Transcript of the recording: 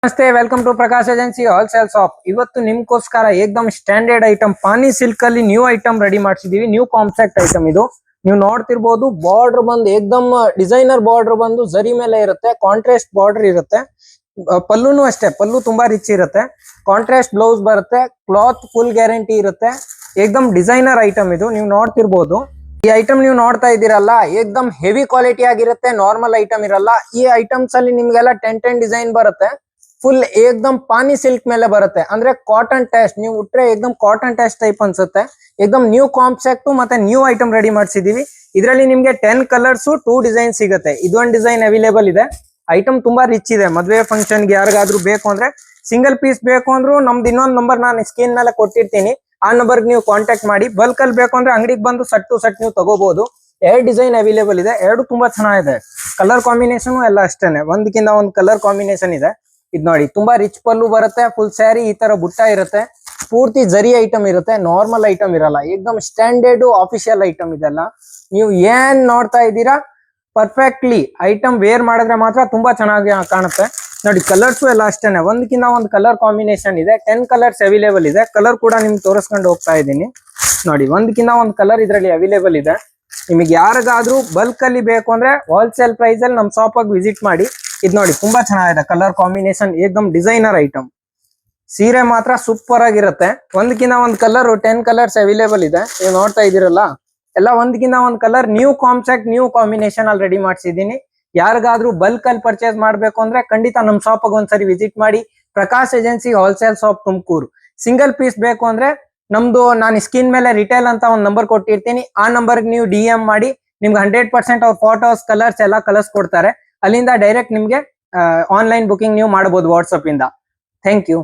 ನಮಸ್ತೆ, welcome to Prakash agency wholesale shop. ಇವತ್ತು ನಿಮ್ಗೋಸ್ಕರ ಏಕದಮ್ ಸ್ಟ್ಯಾಂಡರ್ಡ್ ಐಟಮ್ ಪಾನಿ ಸಿಲ್ಕ್ ಅಲ್ಲಿ ನ್ಯೂ ಐಟಮ್ ರೆಡಿ ಮಾಡಿಸಿದೀವಿ. ನ್ಯೂ ಕಾಂಪ್ಯಾಕ್ಟ್ ಐಟಮ್ ಇದು. ನೀವು ನೋಡ್ತಿರ್ಬೋದು, ಬಾರ್ಡರ್ ಬಂದು ಏಕದಮ್ ಡಿಸೈನರ್ ಬಾರ್ಡರ್ ಬಂದು ಜರಿ ಮೇಲೆ ಇರುತ್ತೆ, ಕಾಂಟ್ರಾಸ್ಟ್ ಬಾರ್ಡರ್ ಇರುತ್ತೆ. ಪಲ್ಲುನು ಅಷ್ಟೇ, ಪಲ್ಲು ತುಂಬಾ ರಿಚ್ ಇರುತ್ತೆ. ಕಾಂಟ್ರಾಸ್ಟ್ ಬ್ಲೌಸ್ ಬರುತ್ತೆ, ಕ್ಲಾತ್ ಫುಲ್ ಗ್ಯಾರಂಟಿ ಇರುತ್ತೆ. ಏಕದಮ್ ಡಿಸೈನರ್ ಐಟಮ್ ಇದು. ನೀವು ನೋಡ್ತಿರ್ಬೋದು, ಈ ಐಟಮ್ ನೀವು ನೋಡ್ತಾ ಇದ್ದೀರಲ್ಲ, ಏಕದಮ್ ಹೆವಿ ಕ್ವಾಲಿಟಿ ಆಗಿರುತ್ತೆ. ನಾರ್ಮಲ್ ಐಟಮ್ ಇರಲ್ಲ. ಈ ಐಟಮ್ಸ್ ಅಲ್ಲಿ ನಿಮ್ಗೆಲ್ಲ 10 ಡಿಸೈನ್ ಬರುತ್ತೆ. ಫುಲ್ ಏಕದಮ್ ಪಾನಿ ಸಿಲ್ಕ್ ಮೇಲೆ ಬರುತ್ತೆ, ಅಂದ್ರೆ ಕಾಟನ್ ಟೆಸ್ಟ್. ನೀವು ಉಟ್ರೆ ಏಕದಮ್ ಕಾಟನ್ ಟೆಸ್ಟ್ ಟೈಪ್ ಅನ್ಸುತ್ತೆ. ಏಕದಮ್ ನ್ಯೂ ಕಾಂಪ್ಯಾಕ್ಟ್ ಮತ್ತೆ ನ್ಯೂ ಐಟಮ್ ರೆಡಿ ಮಾಡಿಸಿದೀವಿ. ಇದರಲ್ಲಿ ನಿಮ್ಗೆ 10 ಕಲರ್ಸ್ 2 ಡಿಸೈನ್ ಸಿಗುತ್ತೆ. ಇದೊಂದು ಡಿಸೈನ್ ಅವೈಲೇಬಲ್ ಇದೆ. ಐಟಮ್ ತುಂಬಾ ರಿಚ್ ಇದೆ. ಮದುವೆ ಫಂಕ್ಷನ್ ಗೆ ಯಾರಿಗಾದ್ರೂ ಬೇಕು ಅಂದ್ರೆ, ಸಿಂಗಲ್ ಪೀಸ್ ಬೇಕು ಅಂದ್ರೂ ನಮ್ದು ಇನ್ನೊಂದು ನಂಬರ್ ನಾನು ಸ್ಕ್ರೀನ್ ಮೇಲೆ ಕೊಟ್ಟಿರ್ತೀನಿ. ಆ ನಂಬರ್ಗೆ ನೀವು ಕಾಂಟ್ಯಾಕ್ಟ್ ಮಾಡಿ. ಬಲ್ಕ್ ಅಲ್ಲಿ ಬೇಕು ಅಂದ್ರೆ ಅಂಗಡಿಗೆ ಬಂದು ಸೆಟ್ ಟು ಸೆಟ್ ನೀವು ತಗೋಬಹುದು. 2 ಡಿಸೈನ್ ಅವೈಲೇಬಲ್ ಇದೆ. 2 ತುಂಬಾ ಚೆನ್ನಾಗಿದೆ. ಕಲರ್ ಕಾಂಬಿನೇಷನ್ ಎಲ್ಲ ಅಷ್ಟೇನೆ, ಒಂದಕ್ಕಿಂತ ಒಂದು ಕಲರ್ ಕಾಂಬಿನೇಷನ್ ಇದೆ. ಇದ್ ನೋಡಿ, ತುಂಬಾ ರಿಚ್ ಪಲ್ಲು ಬರುತ್ತೆ. ಫುಲ್ ಸ್ಯಾರಿ ಈ ತರ ಬುಟ್ಟ ಇರುತ್ತೆ. ಪೂರ್ತಿ ಜರಿ ಐಟಮ್ ಇರುತ್ತೆ, ನಾರ್ಮಲ್ ಐಟಮ್ ಇರಲ್ಲ. ಏಕದಮ್ ಸ್ಟ್ಯಾಂಡರ್ಡ್ ಆಫಿಷಿಯಲ್ ಐಟಮ್ ಇದೆಲ್ಲ. ನೀವು ಏನ್ ನೋಡ್ತಾ ಇದ್ದೀರಾ, ಪರ್ಫೆಕ್ಟ್ಲಿ ಐಟಮ್ ವೇರ್ ಮಾಡಿದ್ರೆ ಮಾತ್ರ ತುಂಬಾ ಚೆನ್ನಾಗಿ ಕಾಣುತ್ತೆ. ನೋಡಿ, ಕಲರ್ಸ್ ಎಲ್ಲ ಅಷ್ಟೇನೆ, ಒಂದಕ್ಕಿಂತ ಒಂದು ಕಲರ್ ಕಾಂಬಿನೇಷನ್ ಇದೆ. 10 ಕಲರ್ಸ್ ಅವೈಲೇಬಲ್ ಇದೆ. ಕಲರ್ ಕೂಡ ನಿಮ್ಗೆ ತೋರಿಸ್ಕೊಂಡು ಹೋಗ್ತಾ ಇದ್ದೀನಿ. ನೋಡಿ, ಒಂದಕ್ಕಿಂತ ಒಂದು ಕಲರ್ ಇದರಲ್ಲಿ ಅವೈಲೇಬಲ್ ಇದೆ. ನಿಮಗೆ ಯಾರಿಗಾದ್ರೂ ಬಲ್ಕ್ ಅಲ್ಲಿ ಬೇಕು ಅಂದ್ರೆ ಹೋಲ್ಸೇಲ್ ಪ್ರೈಸ್ ಅಲ್ಲಿ ನಮ್ಮ ಶಾಪ್ ಆಗಿ ವಿಸಿಟ್ ಮಾಡಿ. ಇದ್ ನೋಡಿ, ತುಂಬಾ ಚೆನ್ನಾಗಿದೆ. ಕಲರ್ ಕಾಂಬಿನೇಷನ್ ಏಕದಮ್ ಡಿಸೈನರ್ ಐಟಮ್. ಸೀರೆ ಮಾತ್ರ ಸೂಪರ್ ಆಗಿರುತ್ತೆ. ಒಂದಕ್ಕಿಂತ ಒಂದು ಕಲರ್ 10 ಕಲರ್ಸ್ ಅವೈಲೇಬಲ್ ಇದೆ. ನೀವು ನೋಡ್ತಾ ಇದೀರಲ್ಲ, ಎಲ್ಲ ಒಂದಕ್ಕಿಂತ ಒಂದು colour new compact new combination ಅಲ್ಲಿ ರೆಡಿ ಮಾಡಿಸಿದೀನಿ. ಯಾರಿಗಾದ್ರೂ ಬಲ್ಕ್ ಅಲ್ಲಿ ಪರ್ಚೇಸ್ ಮಾಡ್ಬೇಕು ಅಂದ್ರೆ ಖಂಡಿತ ನಮ್ಮ ಶಾಪ್ ಆಗಿ ಒಂದ್ಸರಿ ವಿಸಿಟ್ ಮಾಡಿ. Prakash agency wholesale shop, Tumakuru. Single piece ಬೇಕು ಅಂದ್ರೆ ನಮ್ದು, ನಾನು ಸ್ಕ್ರೀನ್ ಮೇಲೆ ರಿಟೇಲ್ ಅಂತ ಒಂದು ನಂಬರ್ ಕೊಟ್ಟಿರ್ತೀನಿ. ಆ ನಂಬರ್ಗೆ ನೀವು DM ಮಾಡಿ. ನಿಮ್ಗೆ 100% ಅವ್ರ ಫೋಟೋಸ್ ಕಲರ್ಸ್ ಎಲ್ಲ ಕಳಿಸ್ಕೊಡ್ತಾರೆ. ಅಲ್ಲಿಂದ ಡೈರೆಕ್ಟ್ ನಿಮ್ಗೆ ಆನ್ಲೈನ್ ಬುಕಿಂಗ್ ನೀವು ಮಾಡಬಹುದು ವಾಟ್ಸಪ್ ಇಂದ. Thank you.